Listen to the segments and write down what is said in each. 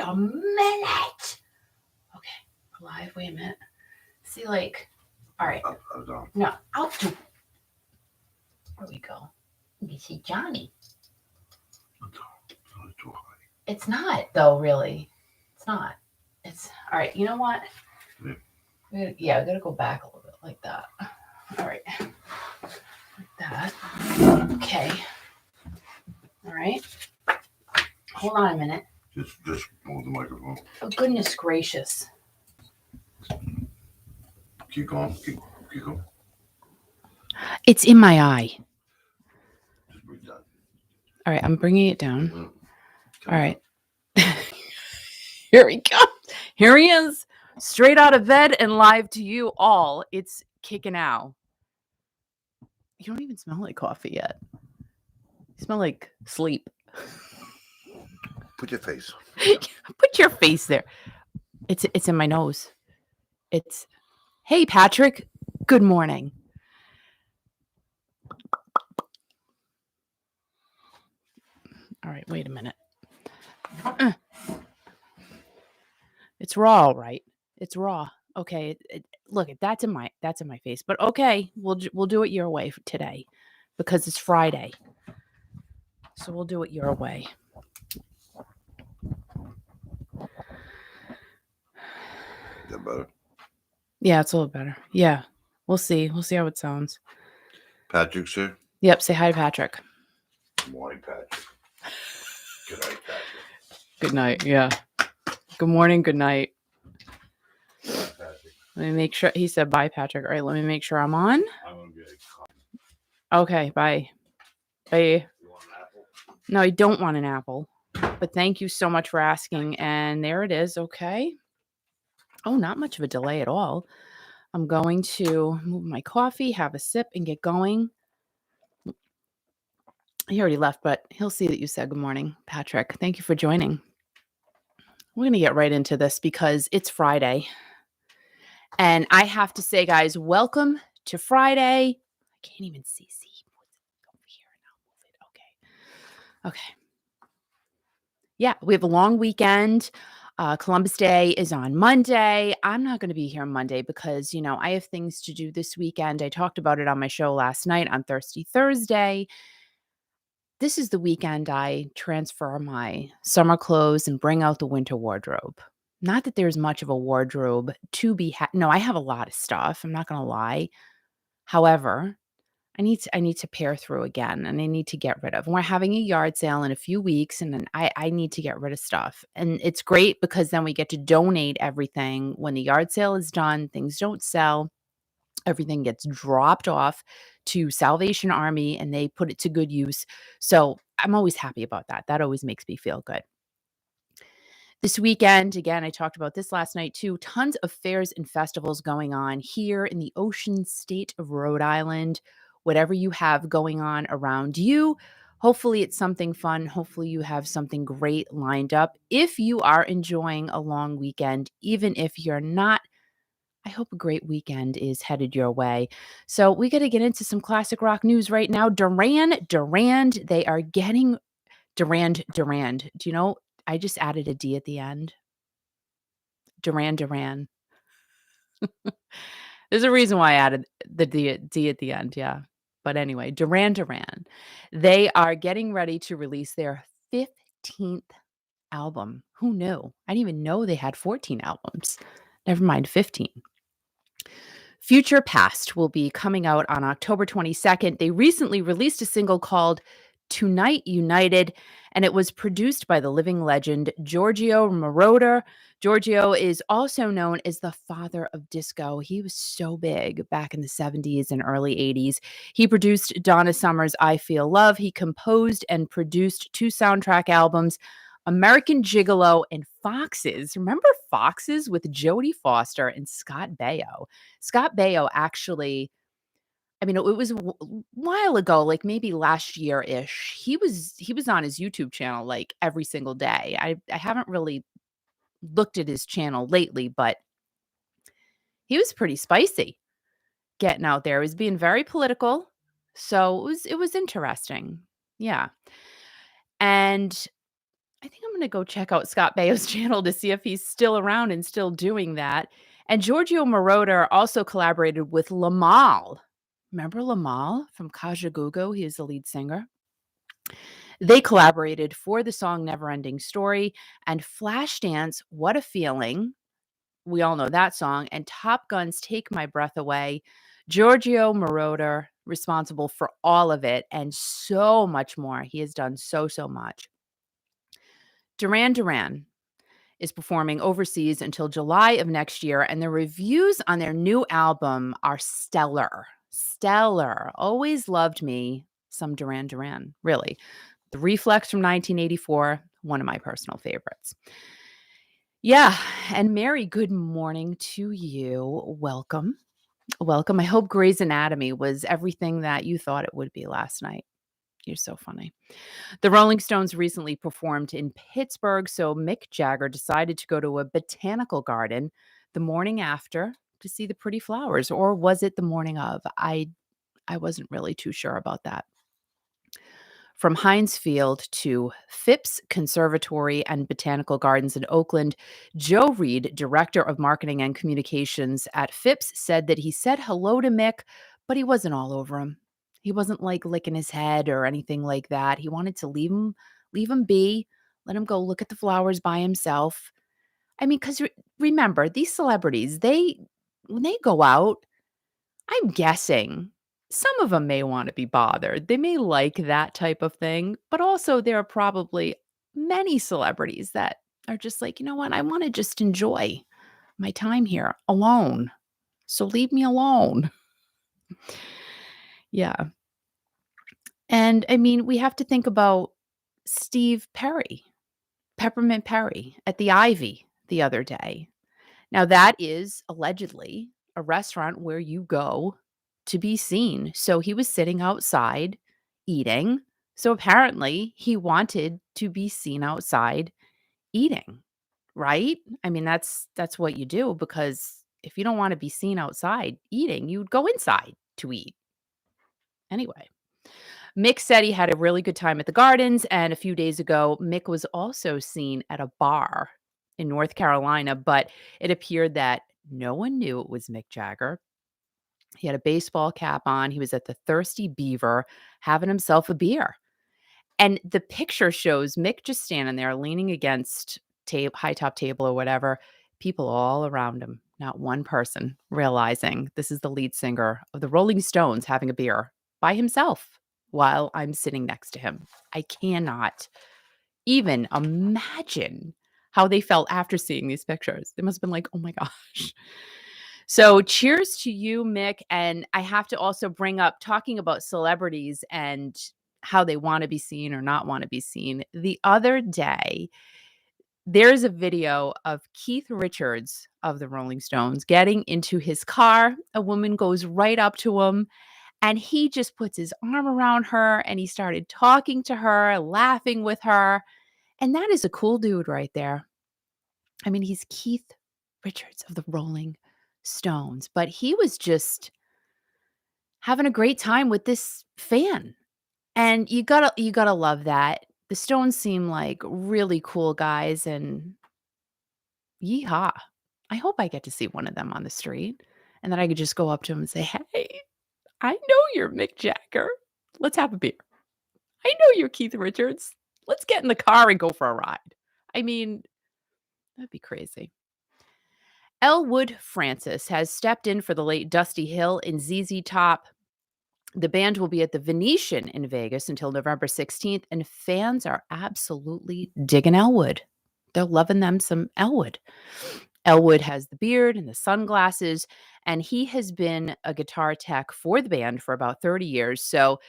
a minute. Okay, we're live. Wait a minute. See, like, all right. No, I'll do. There we go. You see Johnny. It's not, though, really. It's not. It's all right. You know what? Yeah, I gotta go back a little bit like that. All right. Like that. Okay. All right. Hold on a minute. Just move the microphone. Oh, goodness gracious. Keep going. Keep going. It's in my eye. Just bring it down. All right, I'm bringing it down. Mm-hmm. All right. Here he comes. Here he is. Straight out of bed and live to you all. It's kicking out. You don't even smell like coffee yet. You smell like sleep. Put your face. Put your face there. It's in my nose. It's, hey, Patrick. Good morning. All right, wait a minute. It's raw, all right. It's raw. Okay, look, that's in my face. But okay, we'll do it your way today, because it's Friday. So we'll do it your way. Is that better? Yeah, it's a little better. Yeah, we'll see. We'll see how it sounds. Patrick's here. Yep. Say hi to Patrick. Good morning, Patrick. Good night, Patrick. Good night. Yeah. Good morning. Good night. Bye, Patrick. Let me make sure. He said bye, Patrick. All right. Let me make sure I'm on. I'm gonna get a Okay. Bye. Bye. You want an apple? No, I don't want an apple. But thank you so much for asking. And there it is. Okay. Oh, not much of a delay at all. I'm going to move my coffee, have a sip, and get going. He already left, but he'll see that you said good morning, Patrick. Thank you for joining. We're going to get right into this because it's Friday. And I have to say, guys, welcome to Friday. I can't even see. Over here and I'll move it. Okay. Yeah, we have a long weekend. Columbus Day is on Monday. I'm not going to be here on Monday because, I have things to do this weekend. I talked about it on my show last night on Thirsty Thursday. This is the weekend I transfer my summer clothes and bring out the winter wardrobe. Not that there's much of a wardrobe to be no, I have a lot of stuff. I'm not going to lie. However, I need to pare through again, and I need to get rid of. We're having a yard sale in a few weeks, and then I need to get rid of stuff. And it's great because then we get to donate everything. When the yard sale is done, things don't sell. Everything gets dropped off to Salvation Army, and they put it to good use. So I'm always happy about that. That always makes me feel good. This weekend, again, I talked about this last night too, tons of fairs and festivals going on here in the ocean state of Rhode Island. Whatever you have going on around you, hopefully it's something fun. Hopefully you have something great lined up. If you are enjoying a long weekend, even if you're not, I hope a great weekend is headed your way. So we got to get into some classic rock news right now. Durand, they are getting Durand. Do you know, I just added a D at the end. Duran. There's a reason why I added the D at the end, yeah. But anyway, Duran. They are getting ready to release their 15th album. Who knew? I didn't even know they had 14 albums. Never mind 15. Future Past will be coming out on October 22nd. They recently released a single called Tonight United, and it was produced by the living legend Giorgio Moroder. Giorgio is also known as the father of disco. He was so big back in the 70s and early 80s. He produced Donna Summer's I Feel Love. He composed and produced 2 soundtrack albums, American Gigolo and Foxes. Remember Foxes with Jodie Foster and Scott Baio? Scott Baio actually, I mean, it was a while ago, like maybe last year-ish. He was on his YouTube channel like every single day. I haven't really looked at his channel lately, but he was pretty spicy getting out there. He was being very political. So it was interesting. Yeah. And I think I'm going to go check out Scott Baio's channel to see if he's still around and still doing that. And Giorgio Moroder also collaborated with Lamal. Remember Lamal from Kajagoogoo? He is the lead singer. They collaborated for the song Neverending Story and Flashdance, What a Feeling. We all know that song. And Top Gun's Take My Breath Away. Giorgio Moroder, responsible for all of it and so much more. He has done so much. Duran Duran is performing overseas until July of next year, and the reviews on their new album are stellar. Stellar. Always loved me some Duran Duran, really. The Reflex from 1984, one of my personal favorites. Yeah, and Mary, good morning to you. Welcome. Welcome. I hope Grey's Anatomy was everything that you thought it would be last night. You're so funny. The Rolling Stones recently performed in Pittsburgh, so Mick Jagger decided to go to a botanical garden the morning after to see the pretty flowers. Or was it the morning of? I wasn't really too sure about that. From Heinz Field to Phipps Conservatory and Botanical Gardens in Oakland, Joe Reed, Director of Marketing and Communications at Phipps, said that he said hello to Mick, but he wasn't all over him. He wasn't like licking his head or anything like that. He wanted to leave him be, let him go look at the flowers by himself. I mean, because remember, these celebrities, when they go out, I'm guessing some of them may want to be bothered. They may like that type of thing, but also there are probably many celebrities that are just like, you know what? I want to just enjoy my time here alone. So leave me alone. Yeah. And I mean, we have to think about Steve Perry, Peppermint Perry at the Ivy the other day. Now, that is allegedly a restaurant where you go to be seen. So he was sitting outside eating. So apparently he wanted to be seen outside eating, right? I mean, that's what you do, because if you don't want to be seen outside eating, you'd go inside to eat. Anyway, Mick said he had a really good time at the gardens, and a few days ago, Mick was also seen at a bar in North Carolina, but it appeared that no one knew it was Mick Jagger. He had a baseball cap on. He was at the Thirsty Beaver having himself a beer. And the picture shows Mick just standing there leaning against high top table or whatever, people all around him, not one person realizing this is the lead singer of the Rolling Stones having a beer by himself while I'm sitting next to him. I cannot even imagine how they felt after seeing these pictures. They must have been like, oh my gosh. So cheers to you, Mick. And I have to also bring up, talking about celebrities and how they want to be seen or not want to be seen. The other day, there's a video of Keith Richards of the Rolling Stones getting into his car. A woman goes right up to him and he just puts his arm around her and he started talking to her, laughing with her. And that is a cool dude right there. I mean, he's Keith Richards of the Rolling Stones, but he was just having a great time with this fan. And you gotta love that. The Stones seem like really cool guys, and yeehaw. I hope I get to see one of them on the street and then I could just go up to him and say, "Hey, I know you're Mick Jagger. Let's have a beer. I know you're Keith Richards. Let's get in the car and go for a ride." I mean, that'd be crazy. Elwood Francis has stepped in for the late Dusty Hill in ZZ Top. The band will be at the Venetian in Vegas until November 16th, and fans are absolutely digging Elwood. They're loving them some Elwood. Elwood has the beard and the sunglasses, and he has been a guitar tech for the band for about 30 years. So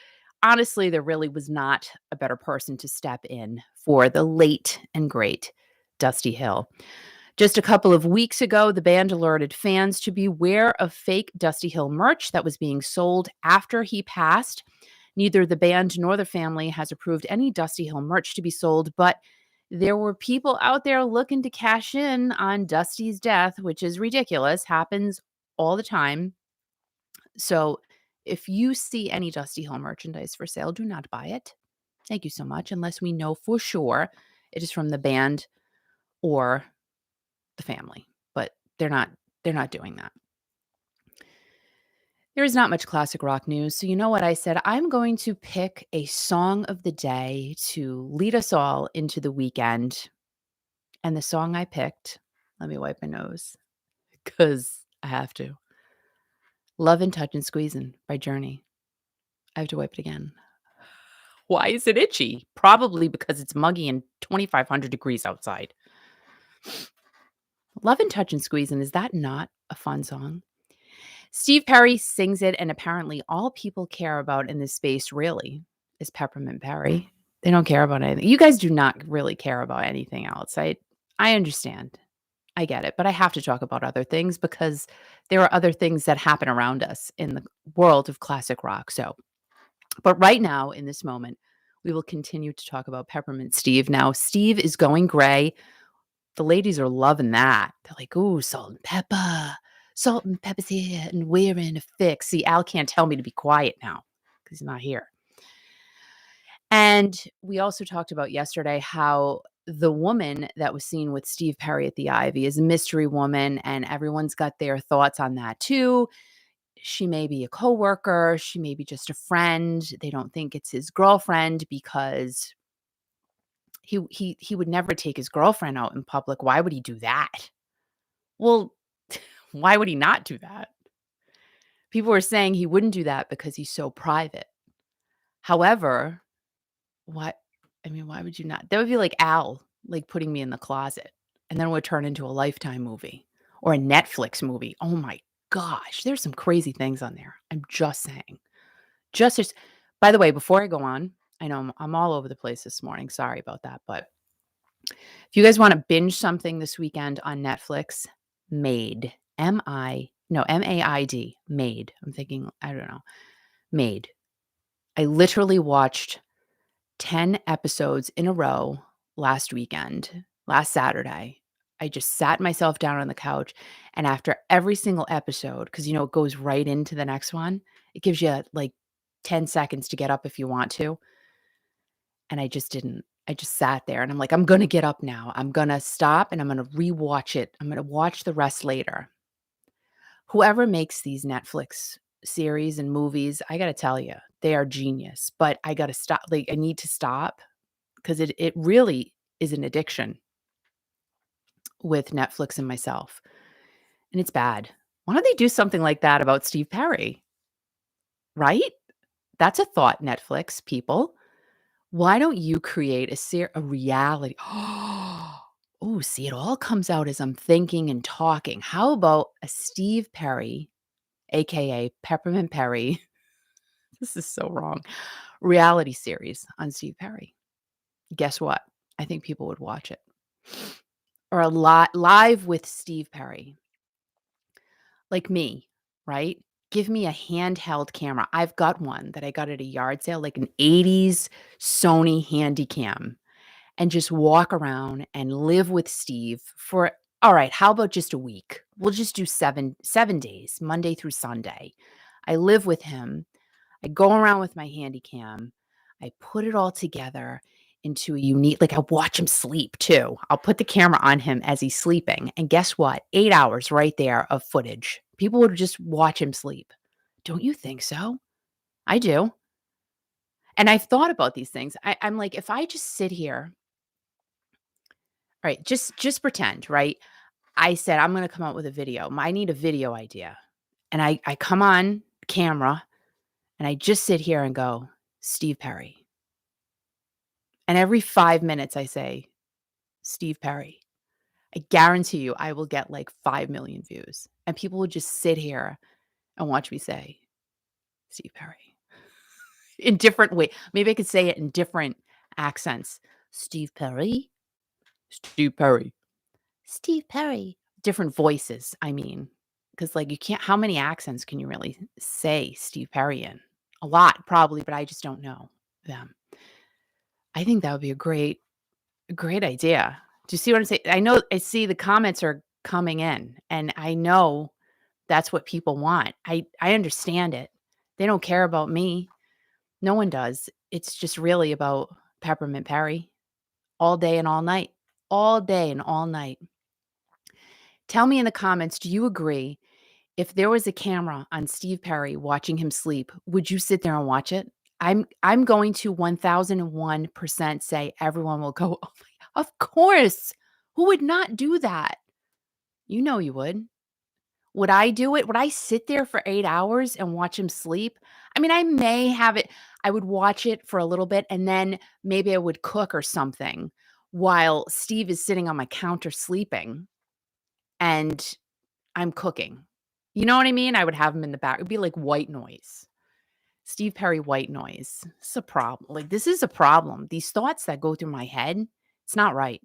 honestly, there really was not a better person to step in for the late and great Dusty Hill. Just a couple of weeks ago, the band alerted fans to beware of fake Dusty Hill merch that was being sold after he passed. Neither the band nor the family has approved any Dusty Hill merch to be sold, but there were people out there looking to cash in on Dusty's death, which is ridiculous, happens all the time. So if you see any Dusty Hill merchandise for sale, do not buy it. Thank you so much, unless we know for sure It is from the band or the family, but they're not doing that. There is not much classic rock news. So you know what I said? I'm going to pick a song of the day to lead us all into the weekend. And the song I picked, let me wipe my nose because I have to. Lovin' Touchin' Squeezin' by Journey. I have to wipe it again. Why is it itchy? Probably because it's muggy and 2,500 degrees outside. Lovin' Touchin' Squeezin', is that not a fun song? Steve Perry sings it, and apparently all people care about in this space really is Peppermint Perry. They don't care about anything. You guys do not really care about anything else. I understand. I get it, but I have to talk about other things because there are other things that happen around us in the world of classic rock. But right now, in this moment, we will continue to talk about Peppermint Steve. Now, Steve is going gray. The ladies are loving that. They're like, ooh, salt and pepper. Salt and pepper's here, and we're in a fix. See, Al can't tell me to be quiet now because he's not here. And we also talked about yesterday how the woman that was seen with Steve Perry at the Ivy is a mystery woman, and everyone's got their thoughts on that too. She may be a coworker, she may be just a friend. They don't think it's his girlfriend because he would never take his girlfriend out in public. Why would he do that? Well, why would he not do that? People were saying he wouldn't do that because he's so private. However, why would you not? That would be like Al, like putting me in the closet, and then it would turn into a Lifetime movie or a Netflix movie. Oh my gosh, there's some crazy things on there. I'm just saying. Just by the way, before I go on, I know I'm all over the place this morning. Sorry about that, but if you guys want to binge something this weekend on Netflix, Made, M-A-I-D, Made. I'm thinking, I don't know, Made. I literally watched 10 episodes in a row last Saturday. I just sat myself down on the couch, and after every single episode, because it goes right into the next one, it gives you like 10 seconds to get up if you want to. And I just didn't. I just sat there and I'm like, I'm going to get up now. I'm going to stop and I'm going to rewatch it. I'm going to watch the rest later. Whoever makes these Netflix series and movies, I got to tell you, they are genius. But I got to stop. Like, I need to stop because it really is an addiction with Netflix and myself. And it's bad. Why don't they do something like that about Steve Perry? Right? That's a thought, Netflix people. Why don't you create a reality? Oh, see, it all comes out as I'm thinking and talking. How about a Steve Perry, aka Peppermint Perry? This is so wrong. Reality series on Steve Perry. Guess what? I think people would watch it. Or a live with Steve Perry. Like me, right? Give me a handheld camera. I've got one that I got at a yard sale, like an 80s Sony Handycam, and just walk around and live with Steve for, all right, how about just a week? We'll just do 7 days, Monday through Sunday. I live with him. I go around with my Handycam. I put it all together into a unique, like I watch him sleep too. I'll put the camera on him as he's sleeping. And guess what? 8 hours right there of footage. People would just watch him sleep. Don't you think so? I do. And I've thought about these things. I'm like, if I just sit here, all right, just pretend, right? I said, I'm going to come out with a video. I need a video idea. And I come on camera and I just sit here and go, Steve Perry. And every 5 minutes I say, Steve Perry. I guarantee you I will get like 5 million views. And people will just sit here and watch me say, Steve Perry. In different way. Maybe I could say it in different accents. Steve Perry. Steve Perry. Steve Perry. Different voices, I mean. Because like you can't, how many accents can you really say Steve Perry in? A lot, probably, but I just don't know them. I think that would be a great idea. Do you see what I'm saying? I see the comments are coming in, and I know that's what people want. I understand it. They don't care about me. No one does. It's just really about Peppermint Perry. all day and all night. All day and all night. Tell me in the comments, do you agree? If there was a camera on Steve Perry watching him sleep, would you sit there and watch it? I'm going to 1001% say everyone will go, "Oh my, of course. Who would not do that?" You know you would. Would I do it? Would I sit there for 8 hours and watch him sleep? I mean, I may have it I would watch it for a little bit, and then maybe I would cook or something while Steve is sitting on my counter sleeping, and I'm cooking. You know what I mean? I would have him in the back. It'd be like white noise. Steve Perry white noise. It's a problem. Like, this is a problem. These thoughts that go through my head, it's not right.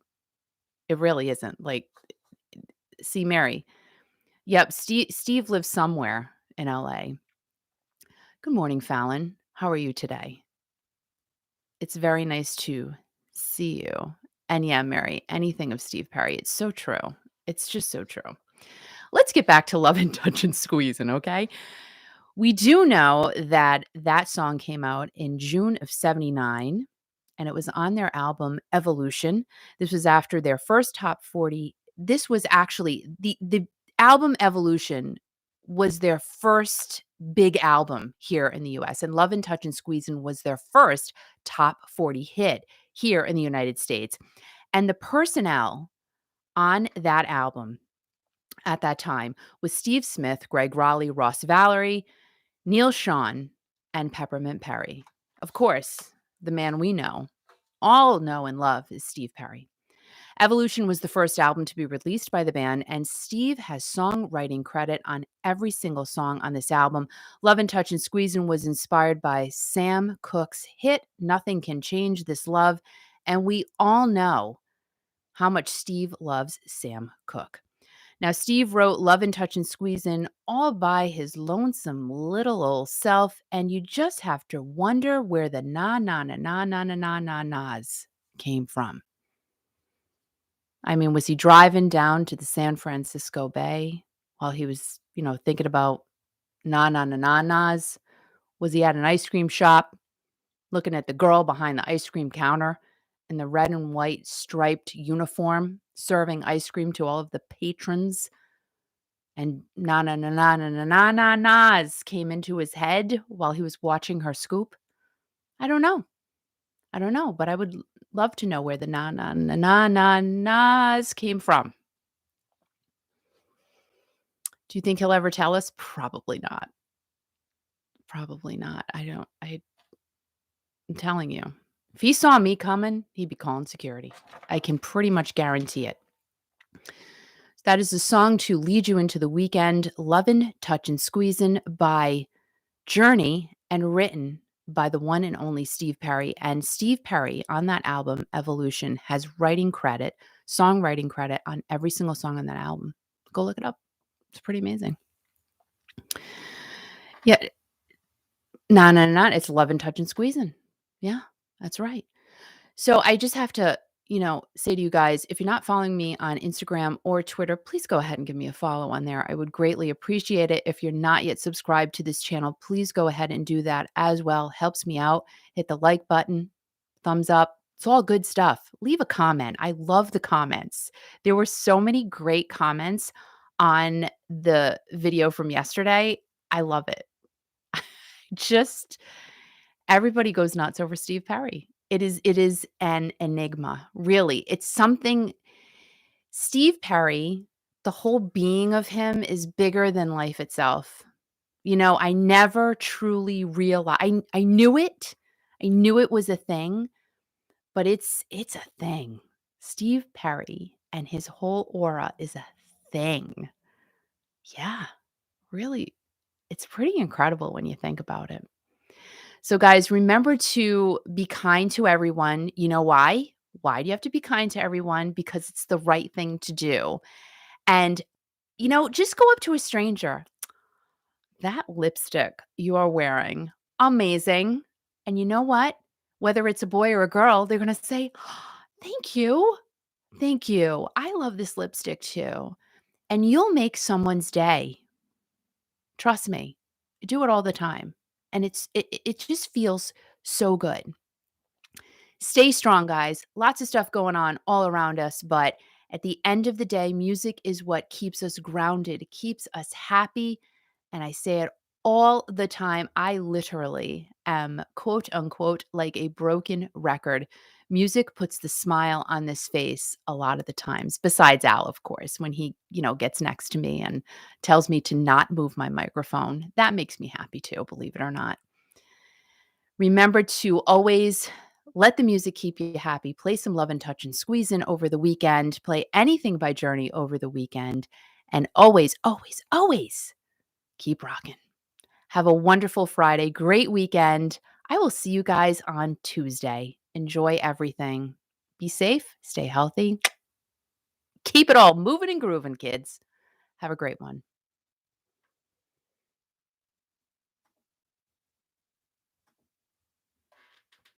It really isn't. Like, see, Mary. Yep, Steve lives somewhere in LA. Good morning, Fallon. How are you today? It's very nice to see you. And yeah, Mary, anything of Steve Perry. It's so true. It's just so true. Let's get back to Love and Touch and Squeezing, okay? We do know that that song came out in June of '79, and it was on their album Evolution. This was after their first top 40. This was actually the album Evolution was their first big album here in the US, and Love and Touch and Squeezin' was their first top 40 hit here in the United States. And the personnel on that album at that time was Steve Smith, Greg Raleigh, Ross Valerie, Neil Schon, and Peppermint Perry. Of course, the man we all know and love is Steve Perry. Evolution was the first album to be released by the band, and Steve has songwriting credit on every single song on this album. Love and Touch and Squeezin' was inspired by Sam Cooke's hit, Nothing Can Change This Love, and we all know how much Steve loves Sam Cooke. Now, Steve wrote Love and Touch and Squeezin' all by his lonesome little old self, and you just have to wonder where the nas came from. I mean, was he driving down to the San Francisco Bay while he was, thinking about nas? Was he at an ice cream shop looking at the girl behind the ice cream counter in the red and white striped uniform, serving ice cream to all of the patrons? And nas came into his head while he was watching her scoop? I don't know. I don't know, but I would love to know where the nas came from. Do you think he'll ever tell us? Probably not. Probably not. I'm telling you. If he saw me coming, he'd be calling security. I can pretty much guarantee it. That is a song to lead you into the weekend, Lovin', Touchin', Squeezin' by Journey and written by the one and only Steve Perry. And Steve Perry on that album, Evolution, has songwriting credit on every single song on that album. Go look it up. It's pretty amazing. Yeah. It's Love and Touch and Squeezin'. Yeah, that's right. So I just have to, say to you guys, if you're not following me on Instagram or Twitter, please go ahead and give me a follow on there. I would greatly appreciate it. If you're not yet subscribed to this channel, please go ahead and do that as well. Helps me out. Hit the like button, thumbs up. It's all good stuff. Leave a comment. I love the comments. There were so many great comments on the video from yesterday. I love it. Just everybody goes nuts over Steve Perry. It is an enigma, really. It's something. Steve Perry, the whole being of him is bigger than life itself. I never truly realized. I knew it. I knew it was a thing, but it's a thing. Steve Perry and his whole aura is a thing. Yeah, really. It's pretty incredible when you think about it. So, guys, remember to be kind to everyone. You know why? Why do you have to be kind to everyone? Because it's the right thing to do. And, just go up to a stranger. That lipstick you are wearing, amazing. And you know what? Whether it's a boy or a girl, they're going to say, thank you. Thank you. I love this lipstick too. And you'll make someone's day. Trust me. I do it all the time. And it just feels so good. Stay strong, guys. Lots of stuff going on all around us, but at the end of the day, music is what keeps us grounded, keeps us happy. And I say it all the time. I literally am, quote unquote, like a broken record. Music puts the smile on this face a lot of the times, besides Al, of course, when he, gets next to me and tells me to not move my microphone. That makes me happy too, believe it or not. Remember to always let the music keep you happy. Play some Love and Touch and Squeeze In over the weekend. Play anything by Journey over the weekend. And always, always, always keep rocking. Have a wonderful Friday. Great weekend. I will see you guys on Tuesday. Enjoy everything. Be safe. Stay healthy. Keep it all moving and grooving, kids. Have a great one.